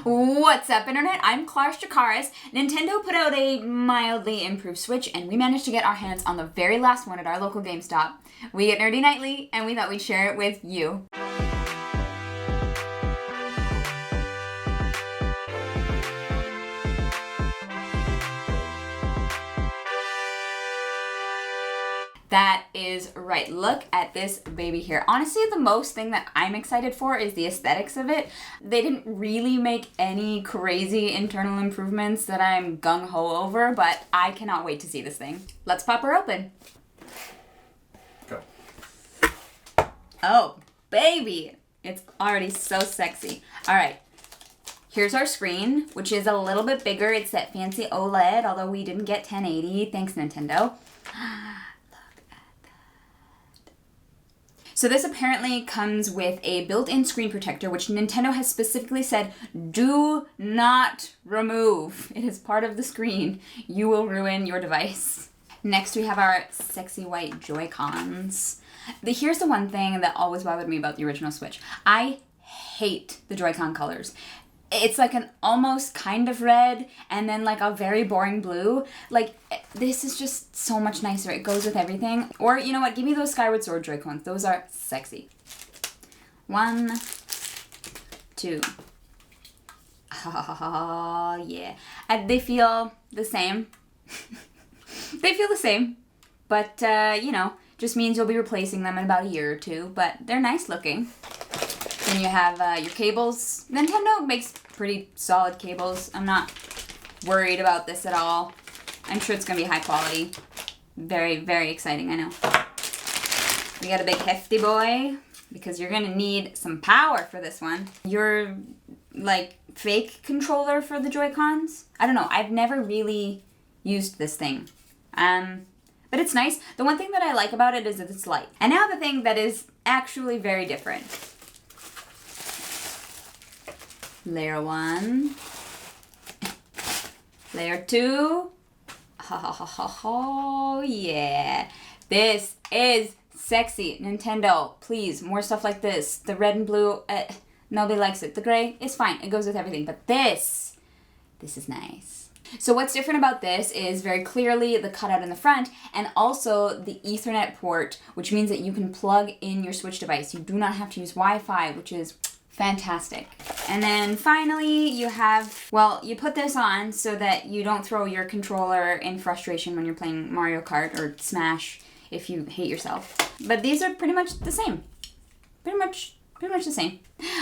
What's up, Internet? I'm clarusdracarys. Nintendo put out a mildly improved Switch, and we managed to get our hands on the very last one at our local GameStop. We get Nerdy Nightly, and we thought we'd share it with you. That is right. Look at this baby here. Honestly, the most thing that I'm excited for is the aesthetics of it. They didn't really make any crazy internal improvements that I'm gung-ho over, but I cannot wait to see this thing. Let's pop her open. Go. Oh, baby. It's already so sexy. All right. Here's our screen, which is a little bit bigger. It's that fancy OLED, although we didn't get 1080. Thanks, Nintendo. So this apparently comes with a built-in screen protector, which Nintendo has specifically said, do not remove. It is part of the screen. You will ruin your device. Next, we have our sexy white Joy-Cons. Here's the one thing that always bothered me about the original Switch. I hate the Joy-Con colors. It's like an almost kind of red and then like a very boring blue. Like, this is just so much nicer. It goes with everything. Or, you know what? Give me those Skyward Sword Joy-Cons. Those are sexy. 1, 2. Oh, yeah. And they feel the same. They feel the same. But, you know, just means you'll be replacing them in about a year or two. But they're nice looking. Then you have your cables. Nintendo makes pretty solid cables. I'm not worried about this at all. I'm sure it's going to be high quality. Very, very exciting, I know. We got a big hefty boy because you're going to need some power for this one. Your, like, fake controller for the Joy-Cons? I don't know. I've never really used this thing. But it's nice. The one thing that I like about it is that it's light. And now the thing that is actually very different. Layer 1. Layer 2. Oh, yeah. This is sexy. Nintendo, please, more stuff like this. The red and blue, nobody likes it. The gray is fine. It goes with everything. But this is nice. So what's different about this is very clearly the cutout in the front and also the Ethernet port, which means that you can plug in your Switch device. You do not have to use Wi-Fi, which is fantastic. And then finally you have, well, you put this on so that you don't throw your controller in frustration when you're playing Mario Kart or Smash if you hate yourself. But these are pretty much the same. Pretty much the same.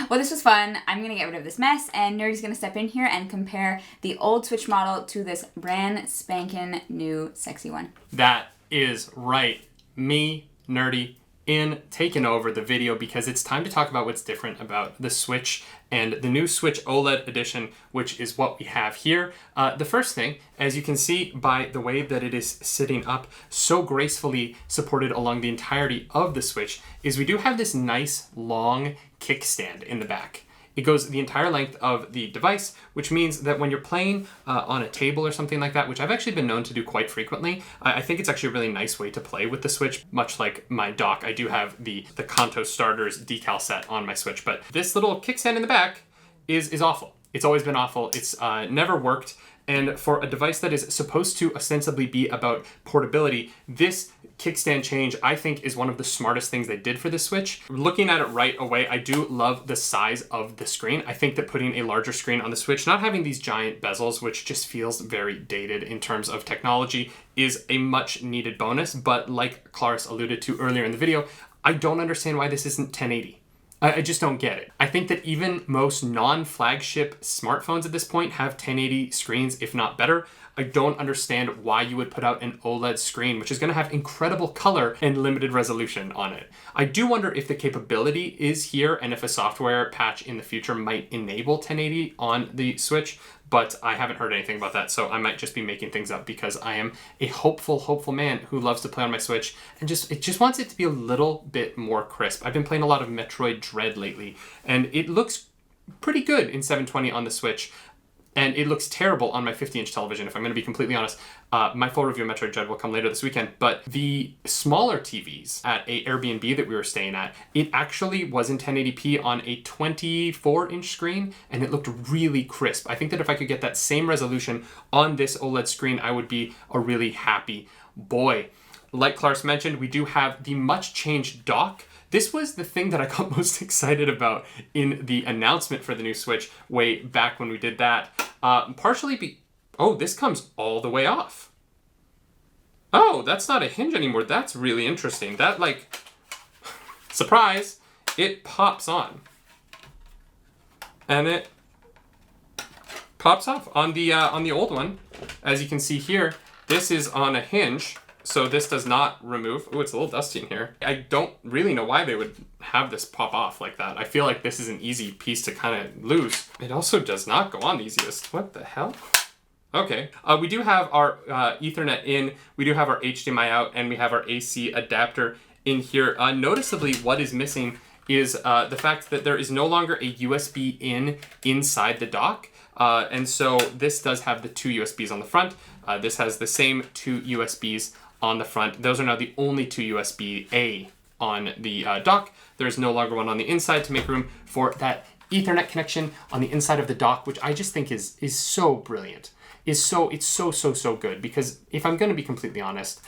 Well, this was fun. I'm gonna get rid of this mess and Nerdy's gonna step in here and compare the old Switch model to this brand spankin' new sexy one. That is right. Me, Nerdy, in taking over the video because it's time to talk about what's different about the Switch and the new Switch OLED edition, which is what we have here. The first thing, as you can see by the way that it is sitting up so gracefully supported along the entirety of the Switch, is we do have this nice long kickstand in the back. It goes the entire length of the device, which means that when you're playing on a table or something like that, which I've actually been known to do quite frequently, I think it's actually a really nice way to play with the Switch. Much like my dock, I do have the Kanto Starters decal set on my Switch, but this little kickstand in the back is awful. It's always been awful. It's never worked. And for a device that is supposed to ostensibly be about portability, this kickstand change, I think, is one of the smartest things they did for the Switch. Looking at it right away, I do love the size of the screen. I think that putting a larger screen on the Switch, not having these giant bezels, which just feels very dated in terms of technology, is a much needed bonus. But like Clarus alluded to earlier in the video, I don't understand why this isn't 1080. I just don't get it. I think that even most non-flagship smartphones at this point have 1080 screens, if not better. I don't understand why you would put out an OLED screen, which is going to have incredible color and limited resolution on it. I do wonder if the capability is here and if a software patch in the future might enable 1080 on the Switch, but I haven't heard anything about that, so I might just be making things up because I am a hopeful man who loves to play on my Switch and it just wants it to be a little bit more crisp. I've been playing a lot of Metroid Dread lately, and it looks pretty good in 720 on the Switch. And it looks terrible on my 50-inch television, if I'm going to be completely honest. My full review of Metroid Dread will come later this weekend. But the smaller TVs at a Airbnb that we were staying at, it actually was in 1080p on a 24-inch screen, and it looked really crisp. I think that if I could get that same resolution on this OLED screen, I would be a really happy boy. Like Clarus mentioned, we do have the much-changed dock. This was the thing that I got most excited about in the announcement for the new Switch way back when we did that. Oh, this comes all the way off. Oh, that's not a hinge anymore. That's really interesting. That, like, surprise, it pops on. And it pops off. On the old one, as you can see here, this is on a hinge. So this does not remove. Oh, it's a little dusty in here. I don't really know why they would have this pop off like that. I feel like this is an easy piece to kind of lose. It also does not go on the easiest. What the hell? Okay. We do have our Ethernet in. We do have our HDMI out, and we have our AC adapter in here. Noticeably, what is missing is the fact that there is no longer a USB in inside the dock. And so this does have the two USBs on the front. This has the same two USBs on the front. Those are now the only two USB-A on the dock. There's no longer one on the inside to make room for that Ethernet connection on the inside of the dock, which I just think is so brilliant. It's so good, because if I'm going to be completely honest,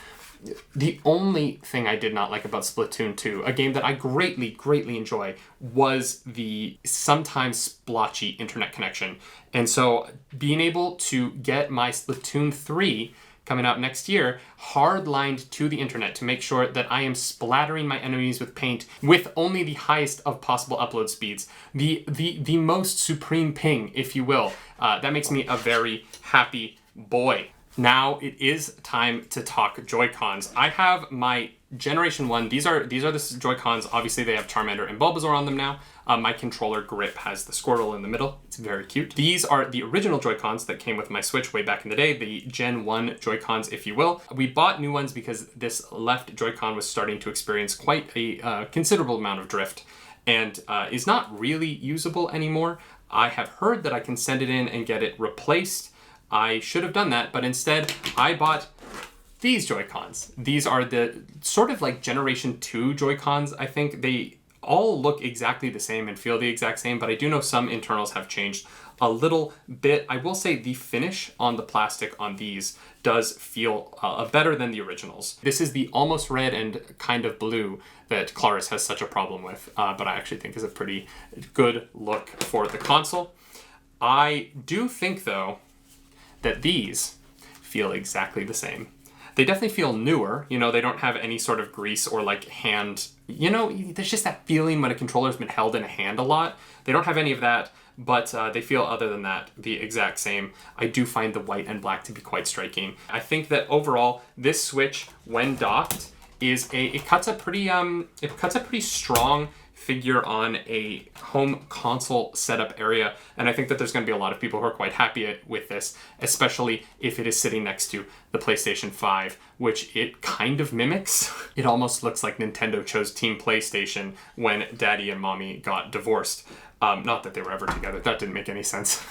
the only thing I did not like about Splatoon 2, a game that I greatly enjoy, was the sometimes splotchy internet connection. And so being able to get my Splatoon 3 coming out next year hard-lined to the internet to make sure that I am splattering my enemies with paint with only the highest of possible upload speeds, the most supreme ping, if you will, that makes me a very happy boy. Now it is time to talk Joy-Cons. I have my Generation 1. These are the Joy-Cons. Obviously, they have Charmander and Bulbasaur on them now. My controller grip has the Squirtle in the middle. It's very cute. These are the original Joy-Cons that came with my Switch way back in the day, the Gen 1 Joy-Cons, if you will. We bought new ones because this left Joy-Con was starting to experience quite a considerable amount of drift and is not really usable anymore. I have heard that I can send it in and get it replaced. I should have done that, but instead I bought these Joy-Cons. These are the sort of like Generation 2 Joy-Cons. I think they all look exactly the same and feel the exact same, but I do know some internals have changed a little bit. I will say the finish on the plastic on these does feel better than the originals. This is the almost red and kind of blue that Clarus has such a problem with, but I actually think is a pretty good look for the console. I do think, though, that these feel exactly the same. They definitely feel newer. You know, they don't have any sort of grease or like hand, you know, there's just that feeling when a controller's been held in a hand a lot. They don't have any of that, but they feel, other than that, the exact same. I do find the white and black to be quite striking. I think that overall, this Switch, when docked, it cuts a pretty strong figure on a home console setup area, and I think that there's going to be a lot of people who are quite happy with this, especially if it is sitting next to the PlayStation 5, which it kind of mimics. It almost looks like Nintendo chose Team PlayStation when Daddy and Mommy got divorced. Not that they were ever together. That didn't make any sense.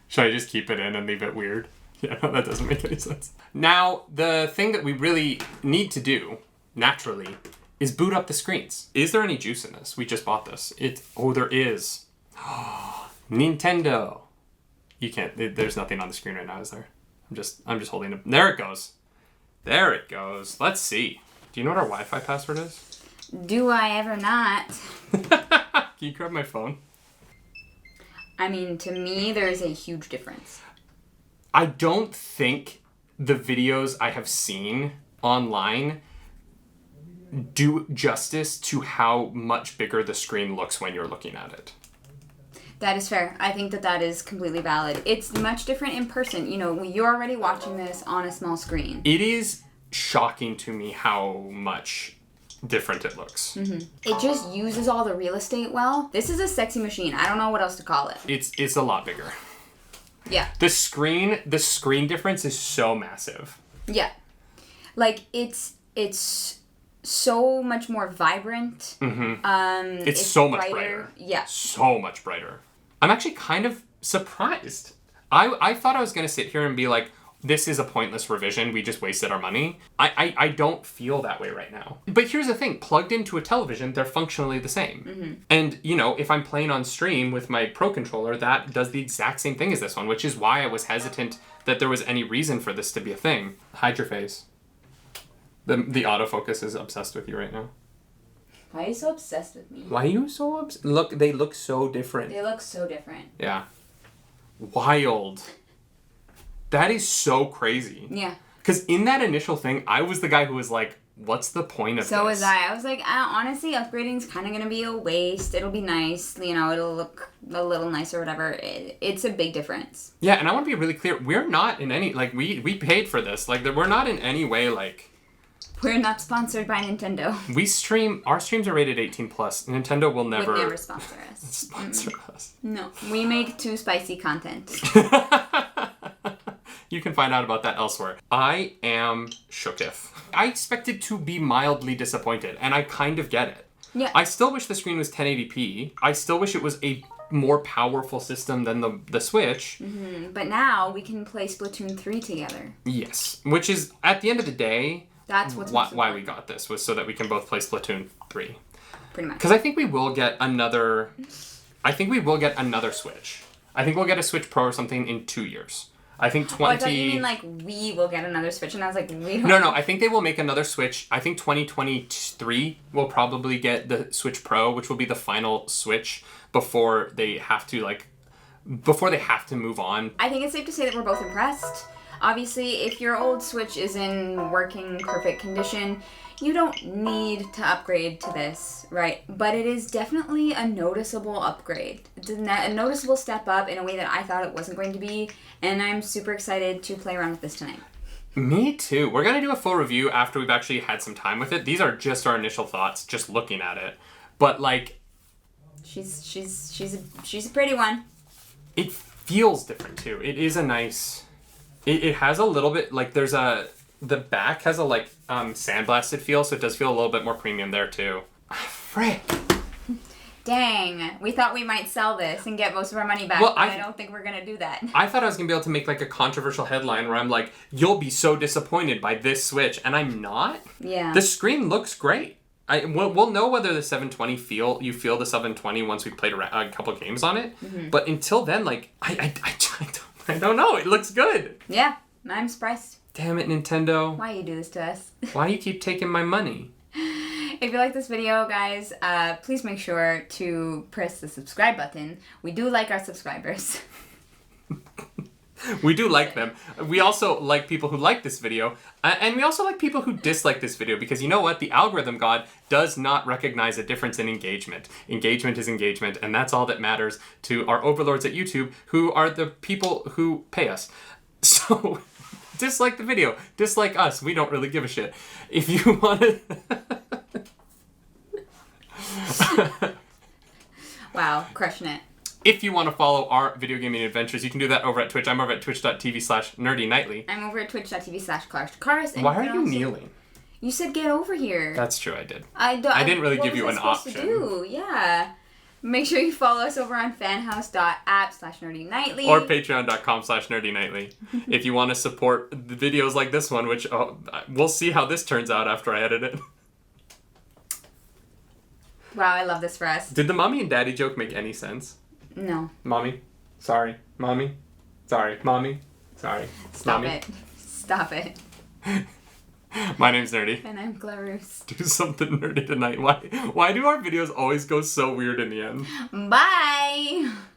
Should I just keep it in and leave it weird? Yeah, no, that doesn't make any sense. Now, the thing that we really need to do, naturally, is boot up the screens. Is there any juice in this? We just bought this. Oh, there is. Nintendo. You can't, there's nothing on the screen right now, is there? I'm just holding it. There it goes. There it goes. Let's see. Do you know what our Wi-Fi password is? Do I ever not? Can you grab my phone? I mean, to me, there is a huge difference. I don't think the videos I have seen online do justice to how much bigger the screen looks when you're looking at it. That is fair. I think that is completely valid. It's much different in person. You know, you're already watching this on a small screen. It is shocking to me how much different it looks. Mm-hmm. It just uses all the real estate well. This is a sexy machine. I don't know what else to call it. It's a lot bigger. Yeah. The screen difference is so massive. Yeah. Like, it's so much more vibrant. Mm-hmm. It's so much brighter. Yeah. So much brighter. I'm actually kind of surprised. I thought I was going to sit here and be like, this is a pointless revision. We just wasted our money. I don't feel that way right now. But here's the thing. Plugged into a television, they're functionally the same. Mm-hmm. And, you know, if I'm playing on stream with my Pro Controller, that does the exact same thing as this one, which is why I was hesitant that there was any reason for this to be a thing. Hide your face. The autofocus is obsessed with you right now. Why are you so obsessed with me? Why are you so obsessed? Look, they look so different. They look so different. Yeah. Wild. That is so crazy. Yeah. Because in that initial thing, I was the guy who was like, what's the point of this? So was I. I was like, honestly, upgrading's kind of going to be a waste. It'll be nice. You know, it'll look a little nice or whatever. It's a big difference. Yeah, and I want to be really clear. We're not in any, like, we paid for this. Like, we're not in any way, like... We're not sponsored by Nintendo. Our streams are rated 18+. Nintendo will never... Would never sponsor us. Sponsor us. No. We make too spicy content. You can find out about that elsewhere. I am shooketh. I expected to be mildly disappointed, and I kind of get it. Yeah. I still wish the screen was 1080p. I still wish it was a more powerful system than the Switch. Mm-hmm. But now we can play Splatoon 3 together. Yes. Which is, at the end of the day, that's what's why we got this, was so that we can both play Splatoon 3. Pretty much. Because I think we will get another Switch. I think we'll get a Switch Pro or something in 2 years. I think 20... Oh, I thought you mean like we will get another Switch, and I was like, we don't... No, I think they will make another Switch. I think 2023 will probably get the Switch Pro, which will be the final Switch before they have to move on. I think it's safe to say that we're both impressed. Obviously, if your old Switch is in working, perfect condition, you don't need to upgrade to this, right? But it is definitely a noticeable upgrade. It's a noticeable step up in a way that I thought it wasn't going to be, and I'm super excited to play around with this tonight. Me too. We're going to do a full review after we've actually had some time with it. These are just our initial thoughts, just looking at it. But, like... She's a pretty one. It feels different, too. It is a nice... It has a little bit, like, the back has a, like, sandblasted feel, so it does feel a little bit more premium there, too. Frick. Dang. We thought we might sell this and get most of our money back, but I don't think we're going to do that. I thought I was going to be able to make, like, a controversial headline where I'm like, you'll be so disappointed by this Switch, and I'm not. Yeah. The screen looks great. We'll know whether the 720 you feel the 720 once we've played a couple games on it, but until then, like, I don't know. It looks good. Yeah, I'm surprised. Damn it, Nintendo. Why you do this to us? Why you keep taking my money? If you like this video, guys, please make sure to press the subscribe button. We do like our subscribers. We do like them. We also like people who like this video, and we also like people who dislike this video, because you know what? The algorithm god does not recognize a difference in engagement. Engagement is engagement, and that's all that matters to our overlords at YouTube, who are the people who pay us. So, dislike the video. Dislike us. We don't really give a shit. If you want to... Wow, crushing it. If you want to follow our video gaming adventures, you can do that over at Twitch. I'm over at twitch.tv/nerdynightly. I'm over at twitch.tv/clarusdracarys. Why are you kneeling? You said get over here. That's true, I did. I didn't really give you an option. To do? Yeah. Make sure you follow us over on fanhouse.app/nerdynightly. Or patreon.com/nerdynightly. If you want to support the videos like this one, which we'll see how this turns out after I edit it. Wow, I love this for us. Did the mommy and daddy joke make any sense? No. Mommy. Sorry. Mommy. Sorry. Mommy. Sorry. Stop Mommy. it. Stop it. My name's Nerdy. And I'm Clarus. Do something nerdy tonight. Why do our videos always go so weird in the end? Bye!